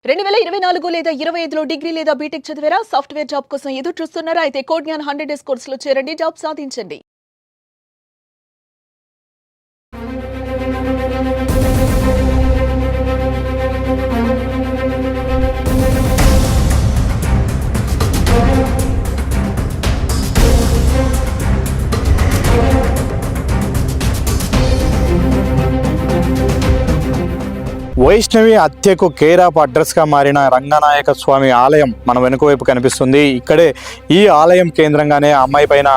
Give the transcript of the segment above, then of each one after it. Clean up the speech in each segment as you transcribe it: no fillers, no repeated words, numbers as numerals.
2024 లేదా 25లో డిగ్రీ లేదా బీటెక్ చదివారా? సాఫ్ట్వేర్ జాబ్ కోసం ఎదురు చూస్తున్నారా? అయితే కోడ్ జ్ఞాన్ 100 డేస్ కోర్సులో చేరండి, జాబ్ సాధించండి. వైష్ణవి హత్యకు కేర్ ఆఫ్ అడ్రస్గా మారిన రంగనాయక స్వామి ఆలయం మన వెనుక వైపు కనిపిస్తుంది. ఇక్కడే ఈ ఆలయం కేంద్రంగానే అమ్మాయి పైన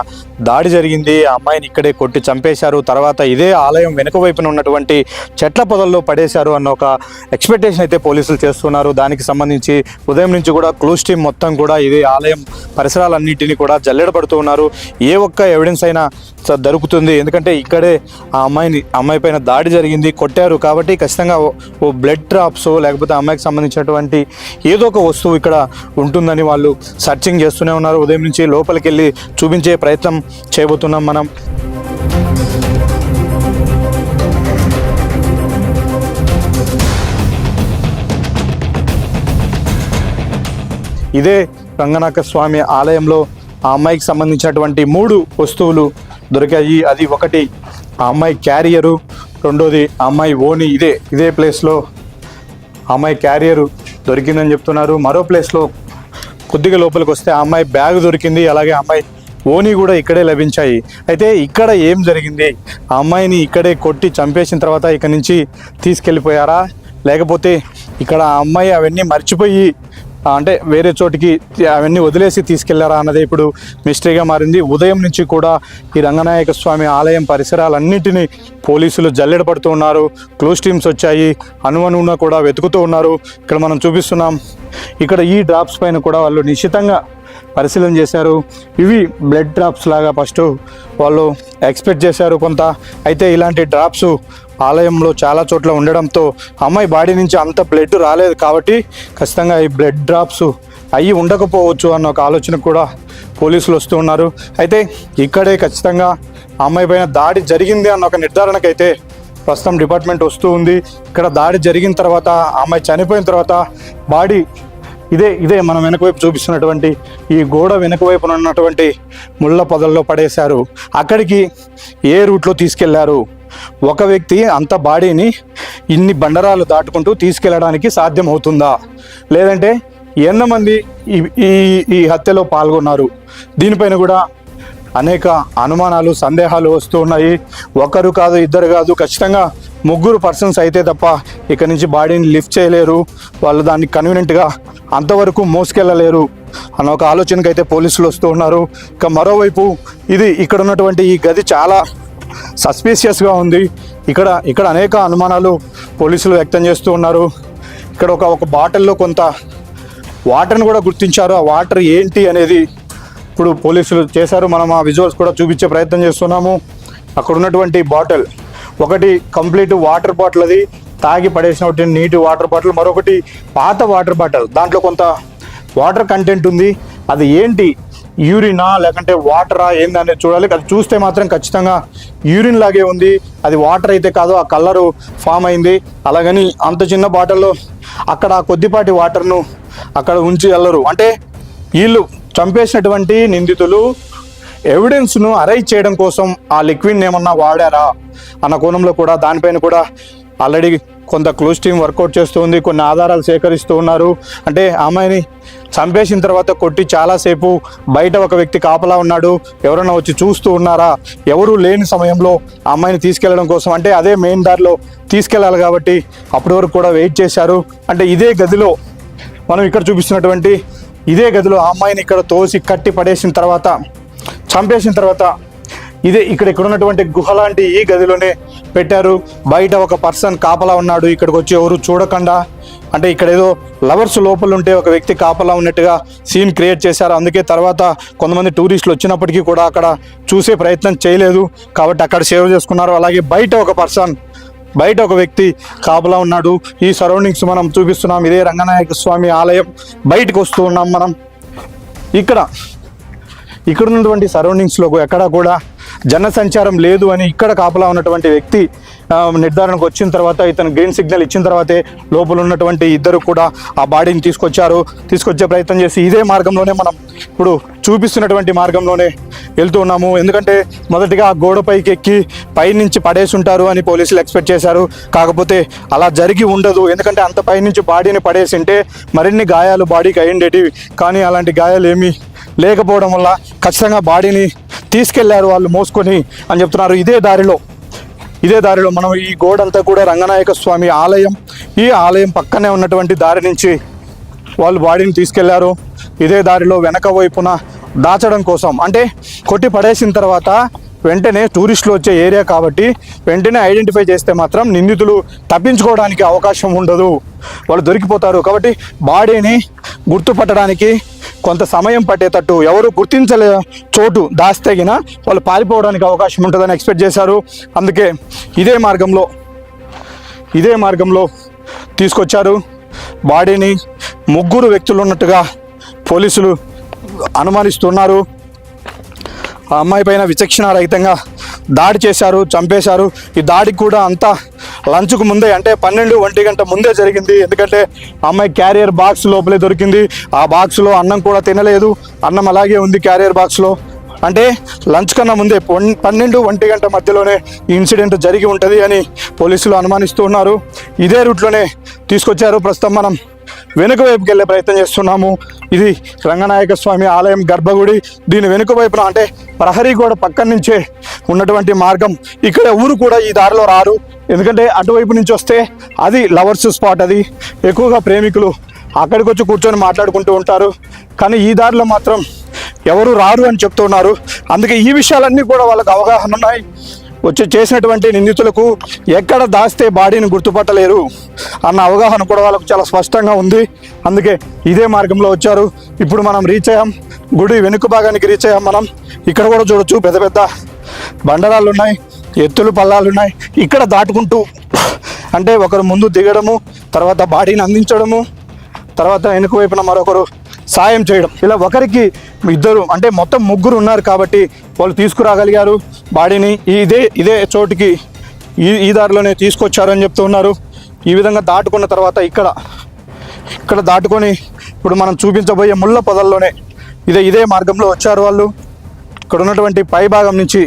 దాడి జరిగింది. ఆ అమ్మాయిని ఇక్కడే కొట్టి చంపేశారు. తర్వాత ఇదే ఆలయం వెనుక వైపున ఉన్నటువంటి చెట్ల పొదల్లో పడేశారు అన్న ఒక ఎక్స్పెక్టేషన్ అయితే పోలీసులు చేస్తున్నారు. దానికి సంబంధించి ఉదయం నుంచి కూడా క్లూస్ టీమ్ మొత్తం కూడా ఇదే ఆలయం పరిసరాలన్నింటినీ కూడా జల్లెడపడుతూ ఉన్నారు. ఏ ఒక్క ఎవిడెన్స్ అయినా దొరుకుతుంది, ఎందుకంటే ఇక్కడే ఆ అమ్మాయి పైన దాడి జరిగింది, కొట్టారు కాబట్టి ఖచ్చితంగా ఓ బ్లడ్ డ్రాప్స్ లేకపోతే అమ్మాయికి సంబంధించినటువంటి ఏదో ఒక వస్తువు ఇక్కడ ఉంటుందని వాళ్ళు సర్చింగ్ చేస్తూనే ఉన్నారు. ఉదయం నుంచి లోపలికి వెళ్ళి చూపించే ప్రయత్నం చేయబోతున్నాం మనం. ఇదే రంగనాయక స్వామి ఆలయంలో ఆ అమ్మాయికి సంబంధించినటువంటి 3 వస్తువులు దొరికాయి. అది ఒకటి ఆ అమ్మాయి క్యారియరు, రెండోది ఆ అమ్మాయి ఓని. ఇదే ప్లేస్లో ఆ అమ్మాయి క్యారియరు దొరికిందని చెప్తున్నారు. మరో ప్లేస్లో కొద్దిగా లోపలికి వస్తే ఆ అమ్మాయి బ్యాగ్ దొరికింది, అలాగే ఆ అమ్మాయి ఓని కూడా ఇక్కడే లభించాయి. అయితే ఇక్కడ ఏం జరిగింది? ఆ అమ్మాయిని ఇక్కడే కొట్టి చంపేసిన తర్వాత ఇక్కడి నుంచి తీసుకెళ్ళిపోయారా, లేకపోతే ఇక్కడ ఆ అమ్మాయి అవన్నీ మర్చిపోయి అంటే వేరే చోటికి అవన్నీ వదిలేసి తీసుకెళ్లారా అన్నది ఇప్పుడు మిస్టరీగా మారింది. ఉదయం నుంచి కూడా ఈ రంగనాయక స్వామి ఆలయం పరిసరాలన్నింటినీ పోలీసులు జల్లెడపడుతూ ఉన్నారు. క్లోజ్ టీమ్స్ వచ్చాయి, అనువనువున కూడా వెతుకుతూ ఉన్నారు. ఇక్కడ మనం చూపిస్తున్నాం, ఇక్కడ ఈ డ్రాప్స్ పైన కూడా వాళ్ళు నిశ్చితంగా పరిశీలన చేశారు. ఇవి బ్లడ్ డ్రాప్స్ లాగా ఫస్ట్ వాళ్ళు ఎక్స్పెక్ట్ చేశారు కొంత. అయితే ఇలాంటి డ్రాప్స్ ఆలయంలో చాలా చోట్ల ఉండడంతో అమ్మాయి బాడీ నుంచి అంత బ్లడ్ రాలేదు కాబట్టి ఖచ్చితంగా ఈ బ్లడ్ డ్రాప్స్ అయ్యి ఉండకపోవచ్చు అన్న ఒక ఆలోచన కూడా పోలీసులు వస్తూ ఉన్నారు. అయితే ఇక్కడే ఖచ్చితంగా అమ్మాయి పైన దాడి జరిగింది అన్న ఒక నిర్ధారణకైతే ప్రస్తుతం డిపార్ట్మెంట్ వస్తూ ఉంది. ఇక్కడ దాడి జరిగిన తర్వాత అమ్మాయి చనిపోయిన తర్వాత బాడీ ఇదే మనం వెనక వైపు చూపిస్తున్నటువంటి ఈ గోడ వెనక వైపున ఉన్నటువంటి ముళ్ళ పొదల్లో పడేశారు. అక్కడికి ఏ రూట్లో తీసుకెళ్లారు? ఒక వ్యక్తి అంత బాడీని ఇన్ని బండరాలు దాటుకుంటూ తీసుకెళ్ళడానికి సాధ్యం అవుతుందా, లేదంటే ఎంతమంది ఈ హత్యలో పాల్గొన్నారు? దీనిపైన కూడా అనేక అనుమానాలు, సందేహాలు వస్తూ ఉన్నాయి. ఒకరు కాదు, ఇద్దరు కాదు, ఖచ్చితంగా 3 పర్సన్స్ అయితే తప్ప ఇక్కడి నుంచి బాడీని లిఫ్ట్ చేయలేరు. వాళ్ళు దాన్ని కన్వీనియంట్గా అంతవరకు మోసుకెళ్ళలేరు అన్న ఒక ఆలోచనకు అయితే పోలీసులు వస్తూ ఉన్నారు. ఇక మరోవైపు ఇక్కడ ఉన్నటువంటి ఈ గది చాలా సస్పీషియస్గా ఉంది. ఇక్కడ అనేక అనుమానాలు పోలీసులు వ్యక్తం చేస్తూ ఉన్నారు. ఇక్కడ ఒక బాటిల్లో కొంత వాటర్ని కూడా గుర్తించారు. ఆ వాటర్ ఏంటి అనేది ఇప్పుడు పోలీసులు చేశారు. మనం ఆ విజువల్స్ కూడా చూపించే ప్రయత్నం చేస్తున్నాము. అక్కడ ఉన్నటువంటి బాటిల్ ఒకటి కంప్లీట్ వాటర్ బాటిల్, అది తాగి పడేసినటువంటి నీటి వాటర్ బాటిల్. మరొకటి పాత వాటర్ బాటిల్, దాంట్లో కొంత వాటర్ కంటెంట్ ఉంది. అది ఏంటి, యూరినా లేకంటే వాటరా ఏందనేది చూడాలి. అది చూస్తే మాత్రం ఖచ్చితంగా యూరిన్ లాగే ఉంది, అది వాటర్ అయితే కాదు, ఆ కలరు ఫామ్ అయింది. అలాగని అంత చిన్న బాటిల్లో అక్కడ కొద్దిపాటి వాటర్ను అక్కడ ఉంచి వెళ్ళరు. అంటే వీళ్ళు చంపేసినటువంటి నిందితులు ఎవిడెన్స్ను అరైజ్ చేయడం కోసం ఆ లిక్విడ్ని ఏమన్నా వాడారా అన్న కోణంలో కూడా దానిపైన కూడా ఆల్రెడీ కొంత క్లోజ్ టీమ్ వర్కౌట్ చేస్తూ ఉంది. కొన్ని ఆధారాలు సేకరిస్తూ ఉన్నారు. అంటే అమ్మాయిని చంపేసిన తర్వాత కొట్టి చాలాసేపు బయట ఒక వ్యక్తి కాపలా ఉన్నాడు, ఎవరైనా వచ్చి చూస్తూ ఉన్నారా, ఎవరు లేని సమయంలో ఆ అమ్మాయిని తీసుకెళ్లడం కోసం, అంటే అదే మెయిన్ దారిలో తీసుకెళ్ళాలి కాబట్టి అప్పటి వరకు కూడా వెయిట్ చేశారు. అంటే ఇదే గదిలో మనం ఇక్కడ చూపిస్తున్నటువంటి ఇదే గదిలో ఆ అమ్మాయిని ఇక్కడ తోసి కట్టి పడేసిన తర్వాత, చంపేసిన తర్వాత ఇక్కడ ఉన్నటువంటి గుహ లాంటి ఈ గదిలోనే పెట్టారు. బయట ఒక పర్సన్ కాపలా ఉన్నాడు, ఇక్కడికి వచ్చి ఎవరు చూడకుండా. అంటే ఇక్కడ ఏదో లవర్స్ లోపల ఉంటే ఒక వ్యక్తి కాపలా ఉన్నట్టుగా సీన్ క్రియేట్ చేశారు. అందుకే తర్వాత కొంతమంది టూరిస్టులు వచ్చినప్పటికీ కూడా అక్కడ చూసే ప్రయత్నం చేయలేదు కాబట్టి అక్కడ సేవ్ చేసుకున్నారు. అలాగే బయట ఒక వ్యక్తి కాపలా ఉన్నాడు. ఈ సరౌండింగ్స్ మనం చూపిస్తున్నాం. ఇదే రంగనాయక స్వామి ఆలయం బయటకు వస్తూ ఉన్నాం మనం. ఇక్కడ ఉన్నటువంటి సరౌండింగ్స్లో ఎక్కడా కూడా జనసంచారం లేదు అని ఇక్కడ కాపలా ఉన్నటువంటి వ్యక్తి నిర్ధారణకు వచ్చిన తర్వాత ఇతను గ్రీన్ సిగ్నల్ ఇచ్చిన తర్వాతే లోపల ఉన్నటువంటి ఇద్దరు కూడా ఆ బాడీని తీసుకొచ్చే ప్రయత్నం చేసి ఇదే మార్గంలోనే మనం ఇప్పుడు చూపిస్తున్నటువంటి మార్గంలోనే వెళ్తూ ఉన్నాము. ఎందుకంటే మొదటిగా ఆ గోడపైకి ఎక్కి పైనుంచి పడేసి ఉంటారు అని పోలీసులు ఎక్స్పెక్ట్ చేశారు. కాకపోతే అలా జరిగి ఉండదు. ఎందుకంటే అంత పైనుంచి బాడీని పడేసి ఉంటే మరిన్ని గాయాలు బాడీకి అయ్యిండేటివి. కానీ అలాంటి గాయాలు ఏమీ లేకపోవడం వల్ల ఖచ్చితంగా బాడీని తీసుకెళ్లారు వాళ్ళు మోసుకొని అని చెప్తున్నారు. ఇదే దారిలో మనం ఈ గోడంతా కూడా రంగనాయక స్వామి ఆలయం, ఈ ఆలయం పక్కనే ఉన్నటువంటి దారి నుంచి వాళ్ళు బాడీని తీసుకెళ్లారు. ఇదే దారిలో వెనక వైపున దాచడం కోసం, అంటే కొట్టి పడేసిన తర్వాత వెంటనే టూరిస్టులు వచ్చే ఏరియా కాబట్టి వెంటనే ఐడెంటిఫై చేస్తే మాత్రం నిందితులు తప్పించుకోవడానికి అవకాశం ఉండదు, వాళ్ళు దొరికిపోతారు. కాబట్టి బాడీని గుర్తుపట్టడానికి కొంత సమయం పట్టేటట్టు ఎవరు గుర్తించలే చోటు దాస్తగిన వాళ్ళు పారిపోవడానికి అవకాశం ఉంటుందని ఎక్స్పెక్ట్ చేశారు. అందుకే ఇదే మార్గంలో తీసుకొచ్చారు బాడీని. 3 వ్యక్తులు ఉన్నట్టుగా పోలీసులు అనుమానిస్తున్నారు. ఆ అమ్మాయి పైన విచక్షణారహితంగా దాడి చేశారు, చంపేశారు. ఈ దాడికి కూడా అంతా లంచ్కు ముందే, అంటే 12-1 గంట ముందే జరిగింది. ఎందుకంటే అమ్మాయి క్యారియర్ బాక్స్ లోపలే దొరికింది. ఆ బాక్స్లో అన్నం కూడా తినలేదు, అన్నం అలాగే ఉంది క్యారియర్ బాక్స్లో. అంటే లంచ్ కన్నా ముందే 12-1 గంట మధ్యలోనే ఈ ఇన్సిడెంట్ జరిగి ఉంటుంది అని పోలీసులు అనుమానిస్తూ ఉన్నారు. ఇదే రూట్లోనే తీసుకొచ్చారు. ప్రస్తుతం మనం వెనుక వైపుకి వెళ్ళే ప్రయత్నం చేస్తున్నాము. ఇది రంగనాయక స్వామి ఆలయం గర్భగుడి. దీని వెనుక వైపున, అంటే ప్రహరీ గోడ పక్కన నుంచే ఉన్నటువంటి మార్గం. ఇక్కడ ఊరు కూడా ఈ దారిలో రారు, ఎందుకంటే అటువైపు నుంచి వస్తే అది లవర్స్ స్పాట్, అది ఎక్కువగా ప్రేమికులు అక్కడికి వచ్చి కూర్చొని మాట్లాడుకుంటూ ఉంటారు. కానీ ఈ దారిలో మాత్రం ఎవరు రారు అని చెప్తున్నారు. అందుకే ఈ విషయాలన్నీ కూడా వాళ్ళకు అవగాహన ఉన్నాయి. చేసినటువంటి నిందితులకు ఎక్కడ దాస్తే బాడీని గుర్తుపట్టలేరు అన్న అవగాహన కూడా వాళ్ళకు చాలా స్పష్టంగా ఉంది. అందుకే ఇదే మార్గంలో వచ్చారు. ఇప్పుడు మనం రీచ్ అయ్యాం, గుడి వెనుక భాగానికి రీచ్ అయ్యాం. మనం ఇక్కడ కూడా చూడొచ్చు, పెద్ద పెద్ద బండరాళ్ళు ఉన్నాయి, ఎత్తులు పల్లాలు ఉన్నాయి. ఇక్కడ దాటుకుంటూ, అంటే ఒకరు ముందు దిగడము, తర్వాత బాడీని అందించడము, తర్వాత వెనుక వైపున మరొకరు సాయం చేయడం, ఇలా ఒకరికి ఇద్దరు, అంటే మొత్తం 3 ఉన్నారు కాబట్టి వాళ్ళు తీసుకురాగలిగారు బాడీని. ఇదే చోటుకి ఈ దారిలోనే తీసుకొచ్చారని చెప్తూ ఉన్నారు. ఈ విధంగా దాటుకున్న తర్వాత ఇక్కడ దాటుకొని ఇప్పుడు మనం చూపించబోయే ముళ్ళ పొదల్లోనే ఇదే మార్గంలో వచ్చారు వాళ్ళు. ఇక్కడ ఉన్నటువంటి పై భాగం నుంచి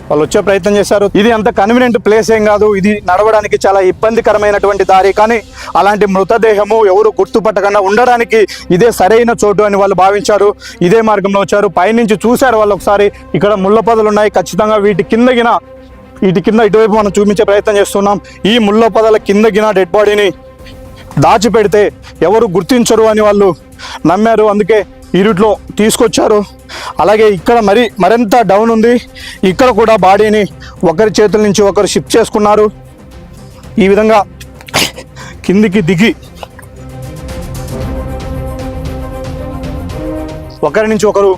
వాళ్ళు వచ్చే ప్రయత్నం చేశారు. ఇది అంత కన్వీనియంట్ ప్లేస్ ఏం కాదు, ఇది నడవడానికి చాలా ఇబ్బందికరమైనటువంటి దారి. కానీ అలాంటి మృతదేహము ఎవరు గుర్తుపట్టకుండా ఉండడానికి ఇదే సరైన చోటు అని వాళ్ళు భావించారు. ఇదే మార్గంలో వచ్చారు. పైనుంచి చూశారు వాళ్ళు ఒకసారి, ఇక్కడ ముళ్ళ పొదలు ఉన్నాయి. ఖచ్చితంగా వీటి కింద ఇటువైపు మనం చూపించే ప్రయత్నం చేస్తున్నాం. ఈ ముళ్ళ పొదల కిందగిన డెడ్ బాడీని దాచిపెడితే ఎవరు గుర్తించరు అని వాళ్ళు నమ్మారు. అందుకే ఈ రూట్లో తీసుకొచ్చారు. అలాగే ఇక్కడ మరింత డౌన్ ఉంది. ఇక్కడ కూడా బాడీని ఒకరి చేతుల నుంచి ఒకరు షిఫ్ట్ చేసుకున్నారు. ఈ విధంగా కిందికి దిగి ఒకరి నుంచి ఒకరు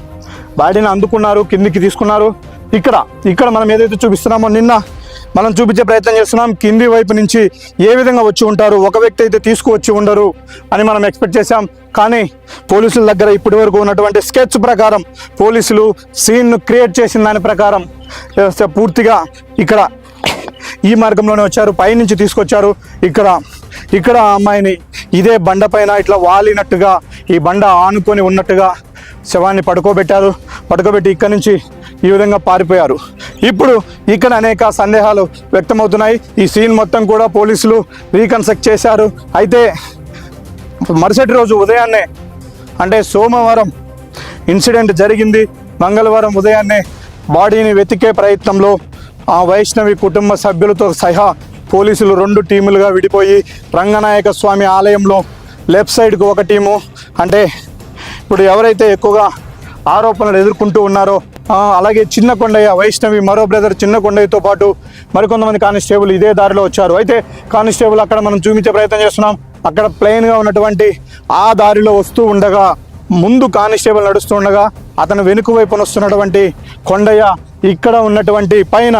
బాడీని అందుకున్నారు, కిందికి తీసుకున్నారు. ఇక్కడ మనం ఏదైతే చూపిస్తున్నామో నిన్న మనం చూపించే ప్రయత్నం చేస్తున్నాం. కింది వైపు నుంచి ఏ విధంగా వచ్చి ఉంటారు, ఒక వ్యక్తి అయితే తీసుకువచ్చి ఉండరు అని మనం ఎక్స్పెక్ట్ చేశాం. కానీ పోలీసుల దగ్గర ఇప్పటి వరకు ఉన్నటువంటి స్కెచ్ ప్రకారం, పోలీసులు సీన్ను క్రియేట్ చేసిన దాని ప్రకారం పూర్తిగా ఇక్కడ ఈ మార్గంలోనే వచ్చారు. పైనుంచి తీసుకొచ్చారు. ఇక్కడ ఆ అమ్మాయిని ఇదే బండ పైన ఇట్లా వాలినట్టుగా, ఈ బండ ఆనుకొని ఉన్నట్టుగా శవాన్ని పడుకోబెట్టి ఇక్కడి నుంచి ఈ విధంగా పారిపోయారు. ఇప్పుడు ఇక్కడ అనేక సందేహాలు వ్యక్తమవుతున్నాయి. ఈ సీన్ మొత్తం కూడా పోలీసులు రీకన్స్ట్రక్ట్ చేశారు. అయితే మరుసటి రోజు ఉదయాన్నే, అంటే సోమవారం ఇన్సిడెంట్ జరిగింది, మంగళవారం ఉదయాన్నే బాడీని వెతికే ప్రయత్నంలో ఆ వైష్ణవి కుటుంబ సభ్యులతో సహా పోలీసులు 2 టీములుగా విడిపోయి రంగనాయక స్వామి ఆలయంలో లెఫ్ట్ సైడ్కు ఒక టీము, అంటే ఇప్పుడు ఎవరైతే ఎక్కువగా ఆరోపణలు ఎదుర్కొంటూ ఉన్నారో అలాగే చిన్న కొండయ్య, వైష్ణవి మరో బ్రదర్ చిన్న కొండయ్యతో పాటు మరికొంతమంది కానిస్టేబుల్ ఇదే దారిలో వచ్చారు. అయితే కానిస్టేబుల్ అక్కడ మనం చూపించే ప్రయత్నం చేస్తున్నాం. అక్కడ ప్లెయిన్గా ఉన్నటువంటి ఆ దారిలో వస్తూ ఉండగా, ముందు కానిస్టేబుల్ నడుస్తుండగా అతను వెనుక వైపున వస్తున్నటువంటి కొండయ్య ఇక్కడ ఉన్నటువంటి పైన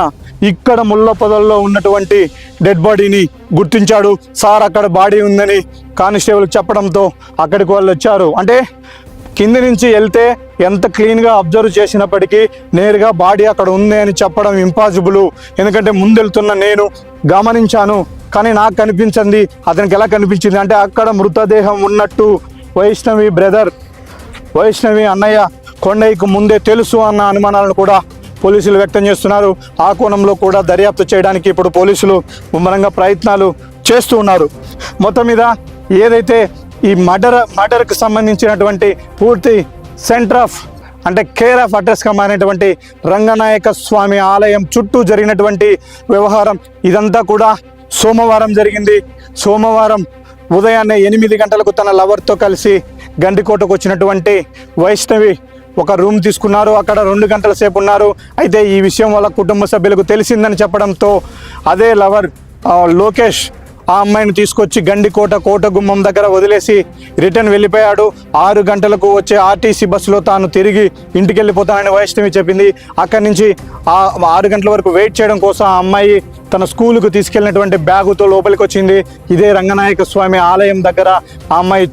ఇక్కడ ముళ్ళ పొదల్లో ఉన్నటువంటి డెడ్ బాడీని గుర్తించాడు. సార్ అక్కడ బాడీ ఉందని కానిస్టేబుల్ చెప్పడంతో అక్కడికి వాళ్ళు వచ్చారు. అంటే కింది నుంచి వెళ్తే ఎంత క్లీన్గా అబ్జర్వ్ చేసినప్పటికీ నేరుగా బాడీ అక్కడ ఉంది అని చెప్పడం ఇంపాసిబుల్. ఎందుకంటే ముందెళ్తున్న నేను గమనించాను, కానీ నాకు కనిపించింది, అతనికి ఎలా కనిపించింది అంటే అక్కడ మృతదేహం ఉన్నట్టు వైష్ణవి అన్నయ్య కొండయ్యకు ముందే తెలుసు అన్న అనుమానాలను కూడా పోలీసులు వ్యక్తం చేస్తున్నారు. ఆ కోణంలో కూడా దర్యాప్తు చేయడానికి ఇప్పుడు పోలీసులు ముమ్మరంగా ప్రయత్నాలు చేస్తూ ఉన్నారు. మొత్తం మీద ఏదైతే ఈ మర్డర్కి సంబంధించినటువంటి పూర్తి సెంటర్ ఆఫ్ అంటే కేర్ ఆఫ్ అడ్రస్గా మారినటువంటి రంగనాయక స్వామి ఆలయం చుట్టూ జరిగినటువంటి వ్యవహారం ఇదంతా కూడా సోమవారం జరిగింది. సోమవారం ఉదయాన్నే 8 గంటలకు తన లవర్తో కలిసి గండికోటకు వచ్చినటువంటి వైష్ణవి ఒక రూమ్ తీసుకున్నారు. అక్కడ 2 గంటల సేపు ఉన్నారు. అయితే ఈ విషయం వాళ్ళ కుటుంబ సభ్యులకు తెలిసిందని చెప్పడంతో అదే లవర్ లోకేష్ ఆ అమ్మాయిని తీసుకొచ్చి గండికోట కోట గుమ్మం దగ్గర వదిలేసి రిటర్న్ వెళ్ళిపోయాడు. 6 గంటలకు వచ్చే ఆర్టీసీ బస్సులో తాను తిరిగి ఇంటికి వెళ్ళిపోతానని వైష్ణవి చెప్పింది. అక్కడి నుంచి 6 గంటల వరకు వెయిట్ చేయడం కోసం ఆ అమ్మాయి తన స్కూలుకు తీసుకెళ్ళినటువంటి బ్యాగుతో లోపలికి వచ్చింది. ఇదే రంగనాయక స్వామి ఆలయం దగ్గర ఆ అమ్మాయి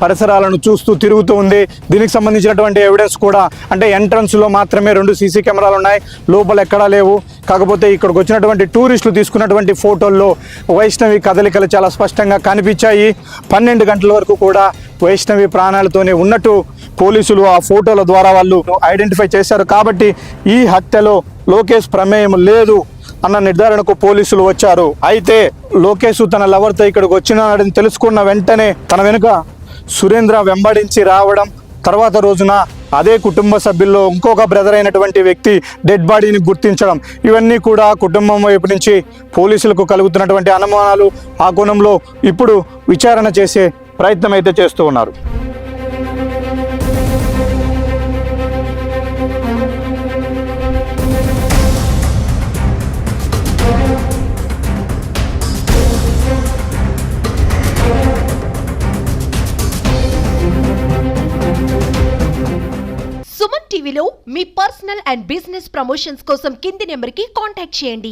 పరిసరాలను చూస్తూ తిరుగుతూ ఉంది. దీనికి సంబంధించినటువంటి ఎవిడెన్స్ కూడా అంటే ఎంట్రన్స్లో మాత్రమే 2 సీసీ కెమెరాలు ఉన్నాయి, లోపల ఎక్కడా లేవు. కాకపోతే ఇక్కడికి వచ్చినటువంటి టూరిస్టులు తీసుకున్నటువంటి ఫోటోల్లో వైష్ణవి కదలికలు చాలా స్పష్టంగా కనిపించాయి. 12 గంటల వరకు కూడా వైష్ణవి ప్రాణాలతోనే ఉన్నట్టు పోలీసులు ఆ ఫోటోల ద్వారా వాళ్ళు ఐడెంటిఫై చేశారు. కాబట్టి ఈ హత్యలో లోకేష్ ప్రమేయం లేదు అన్న నిర్ధారణకు పోలీసులు వచ్చారు. అయితే లోకేష్ తన లవర్తో ఇక్కడికి వచ్చినాడని తెలుసుకున్న వెంటనే తన వెనుక సురేంద్ర వెంబడించి రావడం, తర్వాత రోజున అదే కుటుంబ సభ్యుల్లో ఇంకొక బ్రదర్ అయినటువంటి వ్యక్తి డెడ్ బాడీని గుర్తించడం, ఇవన్నీ కూడా కుటుంబం వైపు నుంచి పోలీసులకు కలుగుతున్నటువంటి అనుమానాలు. ఆ కోణంలో ఇప్పుడు విచారణ చేసే ప్రయత్నం అయితే చేస్తూ ఉన్నారు. సుమన్ టీవీలో మీ పర్సనల్ అండ్ బిజినెస్ ప్రమోషన్స్ కోసం కింది నెంబర్కి కాంటాక్ట్ చేయండి.